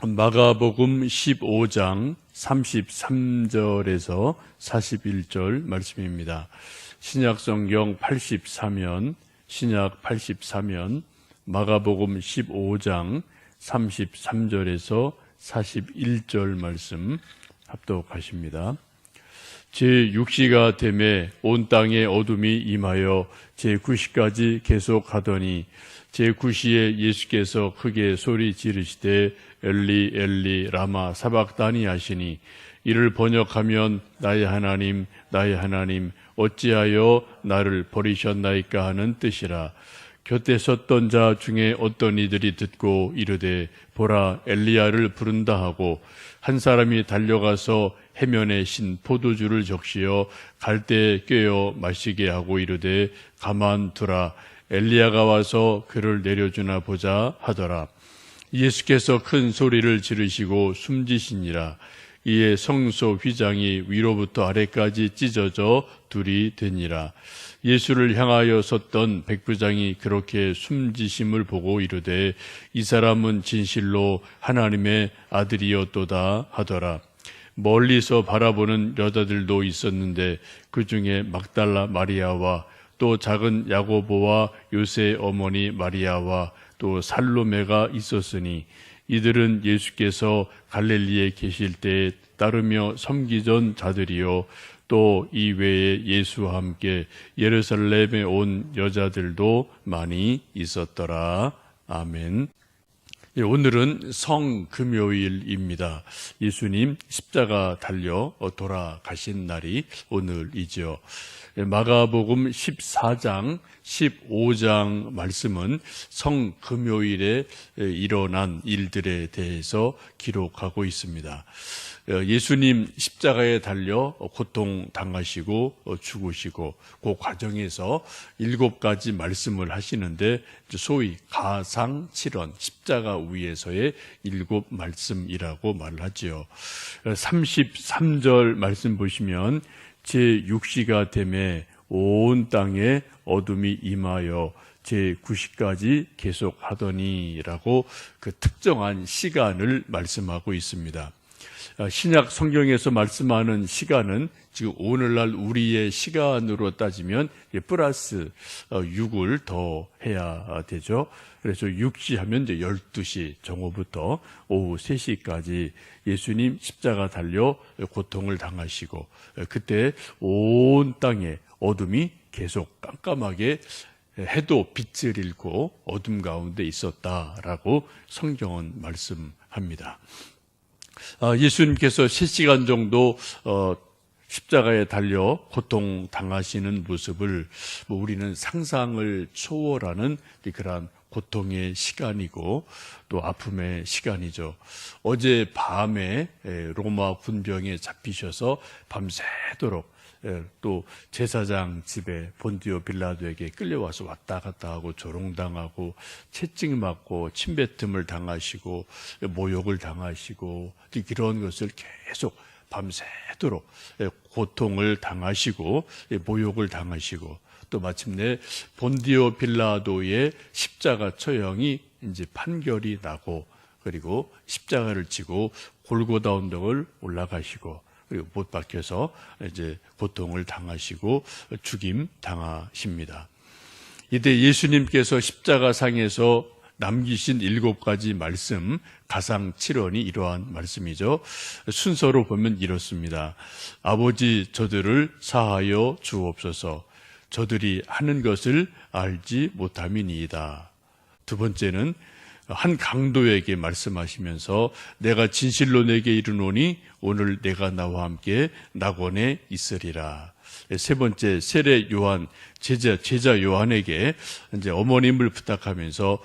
마가복음 15장 33절에서 41절 말씀입니다. 신약성경 84면, 신약 84면, 마가복음 15장 33절에서 41절 말씀 합독하십니다. 제6시가 되매 온 땅에 어둠이 임하여 제9시까지 계속하더니 제9시에 예수께서 크게 소리 지르시되 엘리 엘리 라마 사박다니 하시니 이를 번역하면 나의 하나님 나의 하나님 어찌하여 나를 버리셨나이까 하는 뜻이라. 곁에 섰던 자 중에 어떤 이들이 듣고 이르되 보라 엘리야를 부른다 하고 한 사람이 달려가서 해면에 신 포도주를 적시어 갈대에 꿰어 마시게 하고 이르되 가만두라 엘리야가 와서 그를 내려주나 보자 하더라. 예수께서 큰 소리를 지르시고 숨지시니라. 이에 성소 휘장이 위로부터 아래까지 찢어져 둘이 되니라. 예수를 향하여 섰던 백부장이 그렇게 숨지심을 보고 이르되 이 사람은 진실로 하나님의 아들이었도다 하더라. 멀리서 바라보는 여자들도 있었는데 그 중에 막달라 마리아와 또 작은 야고보와 요새의 어머니 마리아와 또 살로메가 있었으니 이들은 예수께서 갈릴리에 계실 때에 따르며 섬기던 자들이요 또 이 외에 예수와 함께 예루살렘에 온 여자들도 많이 있었더라. 아멘. 오늘은 성금요일입니다. 예수님 십자가 달려 돌아가신 날이 오늘이죠. 마가복음 14장, 15장 말씀은 성금요일에 일어난 일들에 대해서 기록하고 있습니다. 예수님 십자가에 달려 고통당하시고 죽으시고 그 과정에서 7가지 말씀을 하시는데 소위 가상칠언, 십자가 위에서의 7 말씀이라고 말을 하지요. 33절 말씀 보시면 제6시가 되매 온 땅에 어둠이 임하여 제9시까지 계속하더니라고 그 특정한 시간을 말씀하고 있습니다. 신약 성경에서 말씀하는 시간은 지금 오늘날 우리의 시간으로 따지면 플러스 6을 더 해야 되죠. 그래서 6시 하면 이제 12시 정오부터 오후 3시까지 예수님 십자가 달려 고통을 당하시고 그때 온 땅에 어둠이 계속 깜깜하게 해도 빛을 잃고 어둠 가운데 있었다라고 성경은 말씀합니다. 예수님께서 3시간 정도 십자가에 달려 고통 당하시는 모습을 우리는 상상을 초월하는 그러한 고통의 시간이고 또 아픔의 시간이죠. 어제 밤에 로마 군병에 잡히셔서 밤새도록 또 제사장 집에 본디오 빌라도에게 끌려와서 왔다 갔다 하고 조롱당하고 채찍맞고 침뱉음을 당하시고 모욕을 당하시고 이런 것을 계속 밤새도록 고통을 당하시고 모욕을 당하시고 또 마침내 본디오 빌라도의 십자가 처형이 이제 판결이 나고 그리고 십자가를 지고 골고다 언덕을 올라가시고 그리고 못 박혀서 이제 고통을 당하시고 죽임 당하십니다. 이때 예수님께서 십자가상에서 남기신 7가지 말씀, 가상칠언이 이러한 말씀이죠. 순서로 보면 이렇습니다. 아버지 저들을 사하여 주옵소서. 저들이 하는 것을 알지 못함이니이다. 두 번째는 한 강도에게 말씀하시면서 내가 진실로 내게 이르노니 오늘 내가 나와 함께 낙원에 있으리라. 세 번째 세례 요한 제자 요한에게 이제 어머님을 부탁하면서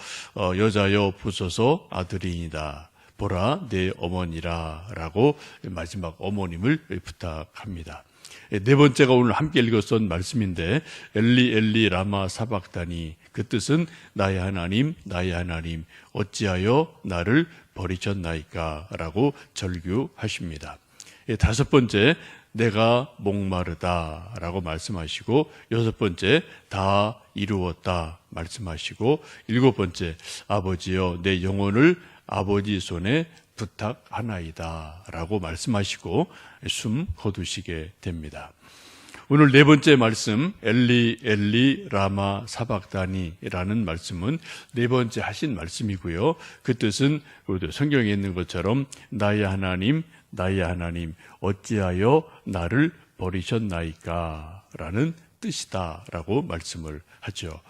여자여 보소서 아들이니다. 보라 내 어머니라라고 마지막 어머님을 부탁합니다. 네 번째가 오늘 함께 읽었던 말씀인데 엘리 엘리 라마 사박다니 그 뜻은 나의 하나님 나의 하나님 어찌하여 나를 버리셨나이까 라고 절규하십니다. 다섯 번째 내가 목마르다 라고 말씀하시고 여섯 번째 다 이루었다 말씀하시고 일곱 번째 아버지여 내 영혼을 아버지 손에 부탁하나이다 라고 말씀하시고 숨 거두시게 됩니다. 오늘 네 번째 말씀, 엘리 엘리 라마 사박다니라는 말씀은 네 번째 하신 말씀이고요. 그 뜻은 성경에 있는 것처럼 나의 하나님 어찌하여 나를 버리셨나이까 라는 뜻이다라고 말씀을 하죠.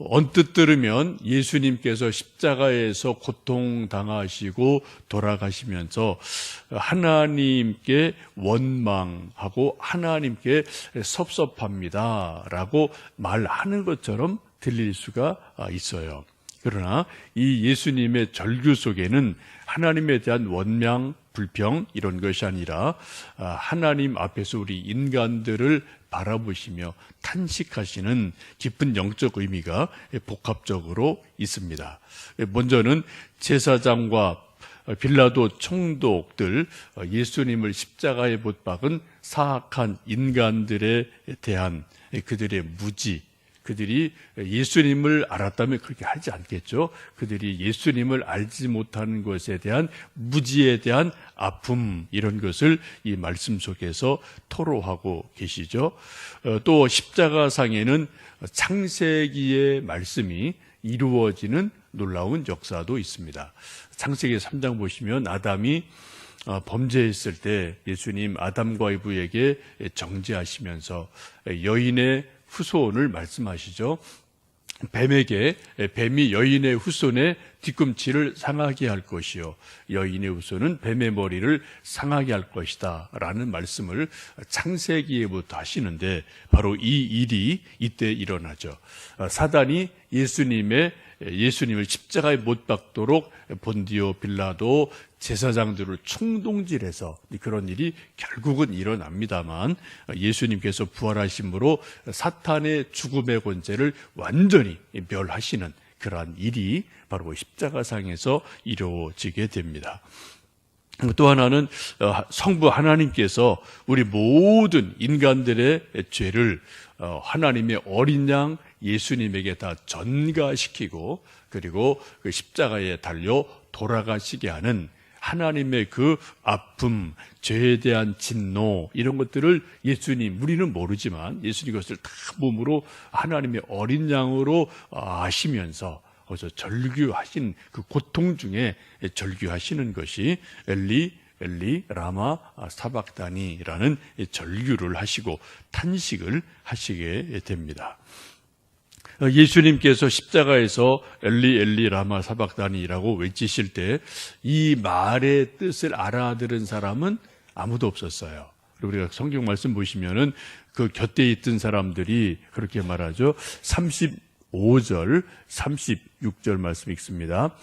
언뜻 들으면 예수님께서 십자가에서 고통당하시고 돌아가시면서 하나님께 원망하고 하나님께 섭섭합니다라고 말하는 것처럼 들릴 수가 있어요. 그러나 이 예수님의 절규 속에는 하나님에 대한 원망, 불평 이런 것이 아니라 하나님 앞에서 우리 인간들을 바라보시며 탄식하시는 깊은 영적 의미가 복합적으로 있습니다. 먼저는 제사장과 빌라도 총독들, 예수님을 십자가에 못 박은 사악한 인간들에 대한 그들의 무지, 그들이 예수님을 알았다면 그렇게 하지 않겠죠. 그들이 예수님을 알지 못하는 것에 대한 무지에 대한 아픔, 이런 것을 이 말씀 속에서 토로하고 계시죠. 또 십자가상에는 창세기의 말씀이 이루어지는 놀라운 역사도 있습니다. 창세기 3장 보시면 아담이 범죄했을 때 예수님 아담과 이브에게 정죄하시면서 여인의 후손을 말씀하시죠. 뱀이 여인의 후손의 뒤꿈치를 상하게 할 것이요 여인의 후손은 뱀의 머리를 상하게 할 것이다 라는 말씀을 창세기에부터 하시는데 바로 이 일이 이때 일어나죠. 사단이 예수님을 십자가에 못 박도록 본디오 빌라도 제사장들을 총동질해서 그런 일이 결국은 일어납니다만 예수님께서 부활하심으로 사탄의 죽음의 권세를 완전히 멸하시는 그러한 일이 바로 십자가상에서 이루어지게 됩니다. 또 하나는 성부 하나님께서 우리 모든 인간들의 죄를 하나님의 어린 양 예수님에게 다 전가시키고 그리고 그 십자가에 달려 돌아가시게 하는 하나님의 그 아픔, 죄에 대한 진노 이런 것들을 우리는 모르지만 예수님 그것을 다 몸으로 하나님의 어린 양으로 아시면서 거기서 절규하신 그 고통 중에 절규하시는 것이 엘리 라마 사박다니라는 절규를 하시고 탄식을 하시게 됩니다. 예수님께서 십자가에서 엘리 라마 사박다니라고 외치실 때 이 말의 뜻을 알아들은 사람은 아무도 없었어요. 그리고 우리가 성경 말씀 보시면은 그 곁에 있던 사람들이 그렇게 말하죠. 35절, 36절 말씀 읽습니다.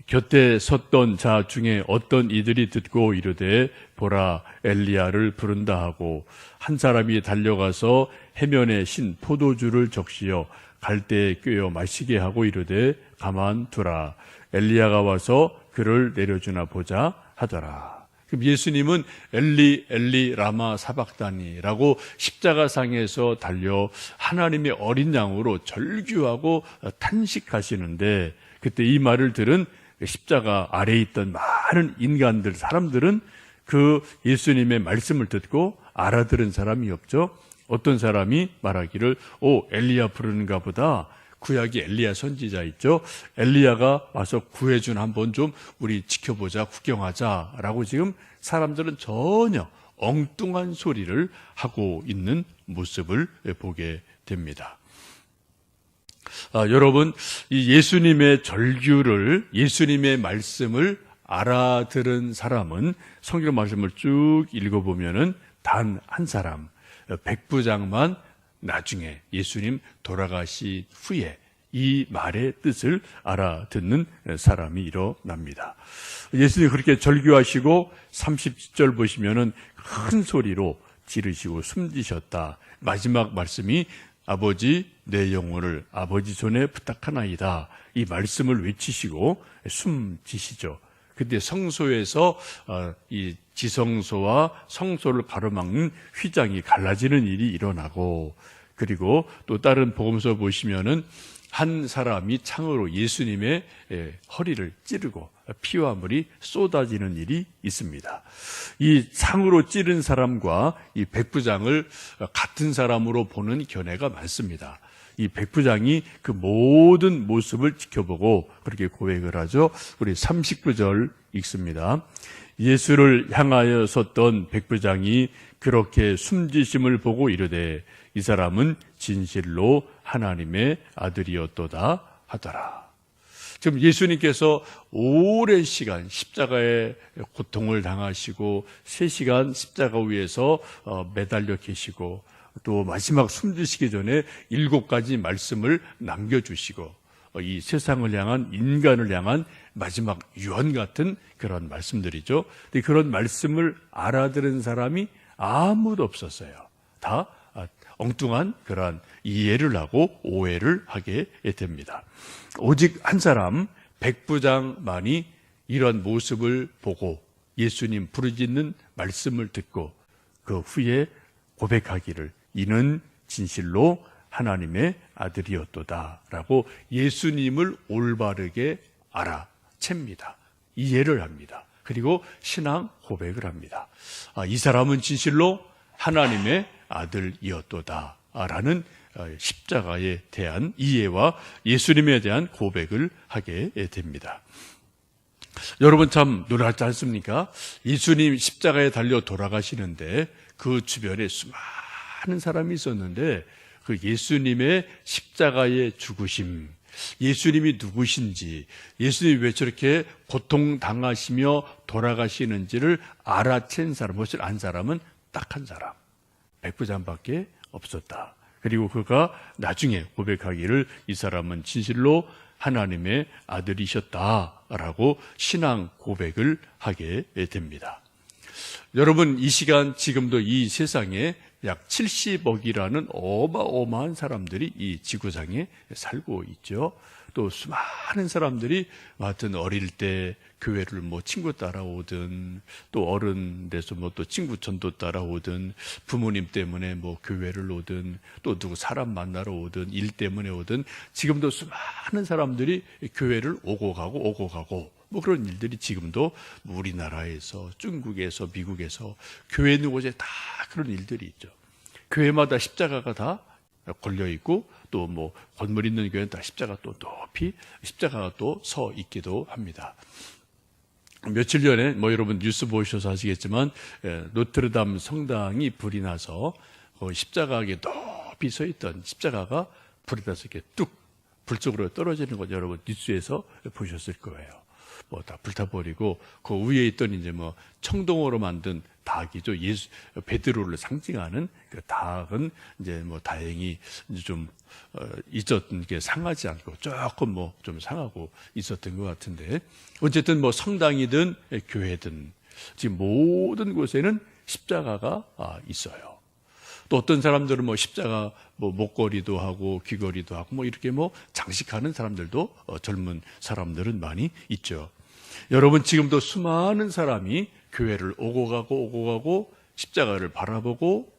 곁에 섰던 자 중에 어떤 이들이 듣고 이르되 보라 엘리야를 부른다 하고 한 사람이 달려가서 해면에 신 포도주를 적시어 갈대에 꿰어 마시게 하고 이르되 가만두라 엘리야가 와서 그를 내려주나 보자 하더라. 그럼 예수님은 엘리 라마 사박다니라고 십자가상에서 달려 하나님의 어린 양으로 절규하고 탄식하시는데 그때 이 말을 들은 십자가 아래에 있던 많은 사람들은 그 예수님의 말씀을 듣고 알아들은 사람이 없죠. 어떤 사람이 말하기를 엘리야 부르는가 보다. 구약이 엘리야 선지자 있죠. 엘리야가 와서 구해준 한번 좀 우리 지켜보자, 구경하자라고 지금 사람들은 전혀 엉뚱한 소리를 하고 있는 모습을 보게 됩니다. 여러분, 이 예수님의 절규를, 예수님의 말씀을 알아들은 사람은 성경 말씀을 쭉 읽어보면은 단 한 사람, 백부장만 나중에 예수님 돌아가신 후에 이 말의 뜻을 알아듣는 사람이 일어납니다. 예수님이 그렇게 절규하시고 30절 보시면은 큰 소리로 지르시고 숨지셨다. 마지막 말씀이 아버지 내 영혼을 아버지 손에 부탁하나이다. 이 말씀을 외치시고 숨지시죠. 그때 성소에서 이 지성소와 성소를 가로막는 휘장이 갈라지는 일이 일어나고 그리고 또 다른 복음서 보시면은 한 사람이 창으로 예수님의 허리를 찌르고 피와 물이 쏟아지는 일이 있습니다. 이 창으로 찌른 사람과 이 백부장을 같은 사람으로 보는 견해가 많습니다. 이 백부장이 그 모든 모습을 지켜보고 그렇게 고백을 하죠. 우리 39절 읽습니다. 예수를 향하여 섰던 백부장이 그렇게 숨지심을 보고 이르되 이 사람은 진실로 하나님의 아들이었도다 하더라. 지금 예수님께서 오랜 시간 십자가의 고통을 당하시고 3시간 십자가 위에서 매달려 계시고 또 마지막 숨지시기 전에 7가지 말씀을 남겨주시고 이 세상을 향한, 인간을 향한 마지막 유언 같은 그런 말씀들이죠. 근데 그런 말씀을 알아들은 사람이 아무도 없었어요. 다 엉뚱한 그러한 이해를 하고 오해를 하게 됩니다. 오직 한 사람, 백부장만이 이런 모습을 보고 예수님 부르짖는 말씀을 듣고 그 후에 고백하기를 이는 진실로 하나님의 아들이었도다라고 예수님을 올바르게 알아챕니다. 이해를 합니다. 그리고 신앙 고백을 합니다. 이 사람은 진실로 하나님의 아들이었도다라는 십자가에 대한 이해와 예수님에 대한 고백을 하게 됩니다. 여러분 참 놀랍지 않습니까? 예수님 십자가에 달려 돌아가시는데 그 주변에 수많은 사람이 있었는데 그 예수님의 십자가의 죽으심, 예수님이 누구신지, 예수님이 왜 저렇게 고통당하시며 돌아가시는지를 알아챈 사람, 무엇을 안 사람은 딱 한 사람, 백부장밖에 없었다. 그리고 그가 나중에 고백하기를 이 사람은 진실로 하나님의 아들이셨다라고 신앙 고백을 하게 됩니다. 여러분 이 시간 지금도 이 세상에 약 70억이라는 어마어마한 사람들이 이 지구상에 살고 있죠. 또 수많은 사람들이 하여튼 어릴 때 교회를 뭐 친구 따라오든 또 어른 돼서 뭐 또 친구 전도 따라오든 부모님 때문에 뭐 교회를 오든 또 누구 사람 만나러 오든 일 때문에 오든 지금도 수많은 사람들이 교회를 오고 가고 뭐 그런 일들이 지금도 우리나라에서 중국에서 미국에서 교회 있는 곳에 다 그런 일들이 있죠. 교회마다 십자가가 다 걸려 있고 또 뭐 건물 있는 교회는 다 십자가 또 높이 십자가가 또 서 있기도 합니다. 며칠 전에 뭐 여러분 뉴스 보셔서 아시겠지만 노트르담 성당이 불이 나서 십자가에 높이 서 있던 십자가가 불이 나서 이렇게 뚝 불 쪽으로 떨어지는 것 여러분 뉴스에서 보셨을 거예요. 뭐 다 불타버리고 그 위에 있던 이제 뭐 청동으로 만든 닭이죠. 예수 베드로를 상징하는 그 닭은 이제 뭐 다행히 이제 좀 있었던 게 상하지 않고 조금 뭐 좀 상하고 있었던 것 같은데 어쨌든 뭐 성당이든 교회든 지금 모든 곳에는 십자가가 있어요. 또 어떤 사람들은 뭐 십자가 뭐 목걸이도 하고 귀걸이도 하고 뭐 이렇게 뭐 장식하는 사람들도 젊은 사람들은 많이 있죠. 여러분 지금도 수많은 사람이 교회를 오고 가고 십자가를 바라보고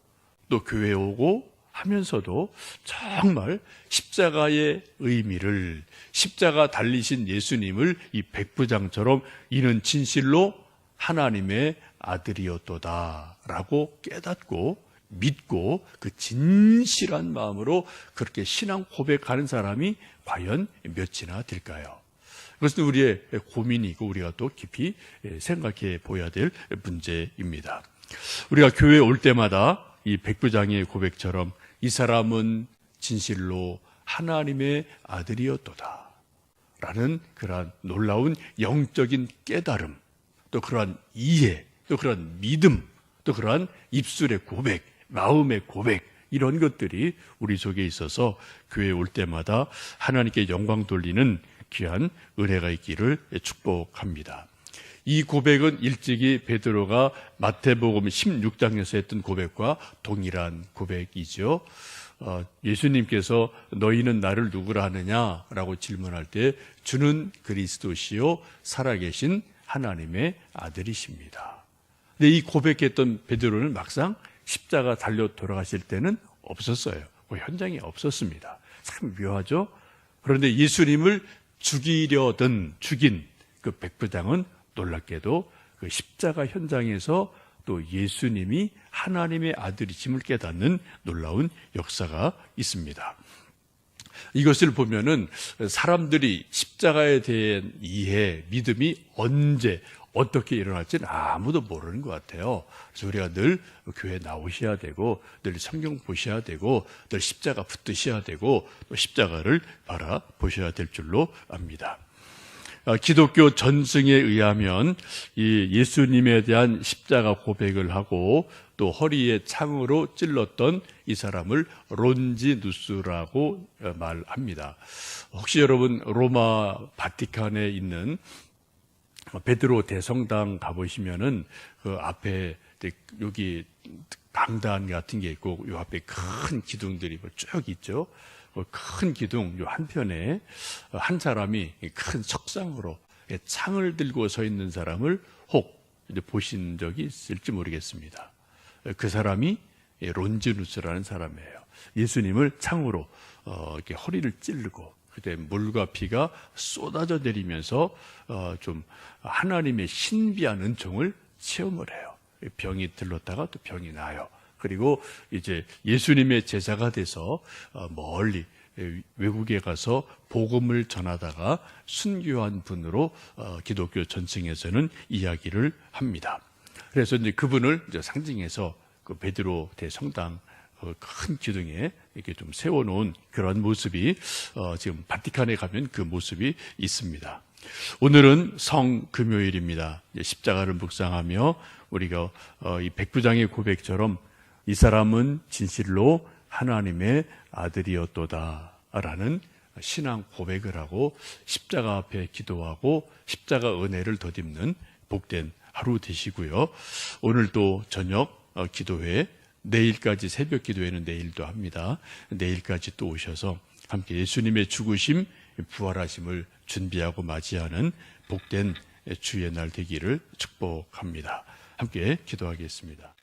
또 교회에 오고 하면서도 정말 십자가의 의미를 십자가 달리신 예수님을 이 백부장처럼 이는 진실로 하나님의 아들이었도다라고 깨닫고 믿고 그 진실한 마음으로 그렇게 신앙 고백하는 사람이 과연 몇이나 될까요? 그것은 우리의 고민이고 우리가 또 깊이 생각해 보아야 될 문제입니다. 우리가 교회에 올 때마다 이 백부장의 고백처럼 이 사람은 진실로 하나님의 아들이었도다 라는 그러한 놀라운 영적인 깨달음, 또 그러한 이해, 또 그러한 믿음, 또 그러한 입술의 고백, 마음의 고백 이런 것들이 우리 속에 있어서 교회에 올 때마다 하나님께 영광 돌리는 귀한 은혜가 있기를 축복합니다. 이 고백은 일찍이 베드로가 마태복음 16장에서 했던 고백과 동일한 고백이죠. 예수님께서 너희는 나를 누구라 하느냐라고 질문할 때 주는 그리스도시요 살아계신 하나님의 아들이십니다. 근데 이 고백했던 베드로는 막상 십자가 달려 돌아가실 때는 없었어요. 그 현장에 없었습니다. 참 묘하죠? 그런데 예수님을 죽인 그 백부장은 놀랍게도 그 십자가 현장에서 또 예수님이 하나님의 아들이심을 깨닫는 놀라운 역사가 있습니다. 이것을 보면은 사람들이 십자가에 대한 이해, 믿음이 언제 어떻게 일어날지는 아무도 모르는 것 같아요. 그래서 우리가 늘 교회 나오셔야 되고, 늘 성경 보셔야 되고, 늘 십자가 붙드셔야 되고, 또 십자가를 바라보셔야 될 줄로 압니다. 기독교 전승에 의하면 이 예수님에 대한 십자가 고백을 하고 또 허리에 창으로 찔렀던 이 사람을 론지누스라고 말합니다. 혹시 여러분 로마 바티칸에 있는 베드로 대성당 가보시면은 그 앞에 여기 강단 같은 게 있고 요 앞에 큰 기둥들이 쭉 있죠. 큰 기둥 요 한편에 한 사람이 큰 석상으로 창을 들고 서 있는 사람을 혹 보신 적이 있을지 모르겠습니다. 그 사람이 론지누스라는 사람이에요. 예수님을 창으로 이렇게 허리를 찌르고 그때 물과 피가 쏟아져 내리면서 좀 하나님의 신비한 은총을 체험을 해요. 병이 들렀다가 또 병이 나요. 그리고 이제 예수님의 제자가 돼서 멀리 외국에 가서 복음을 전하다가 순교한 분으로 기독교 전승에서는 이야기를 합니다. 그래서 이제 그분을 이제 상징해서 그 베드로 대성당 큰 기둥에 이렇게 좀 세워놓은 그런 모습이 지금 바티칸에 가면 그 모습이 있습니다. 오늘은 성금요일입니다. 십자가를 묵상하며 우리가 이 백부장의 고백처럼 이 사람은 진실로 하나님의 아들이었도다라는 신앙 고백을 하고 십자가 앞에 기도하고 십자가 은혜를 덧입는 복된 하루 되시고요. 오늘도 저녁 기도회, 내일까지 새벽 기도회는 내일도 합니다. 내일까지 또 오셔서 함께 예수님의 죽으심, 부활하심을 준비하고 맞이하는 복된 주의 날 되기를 축복합니다. 함께 기도하겠습니다.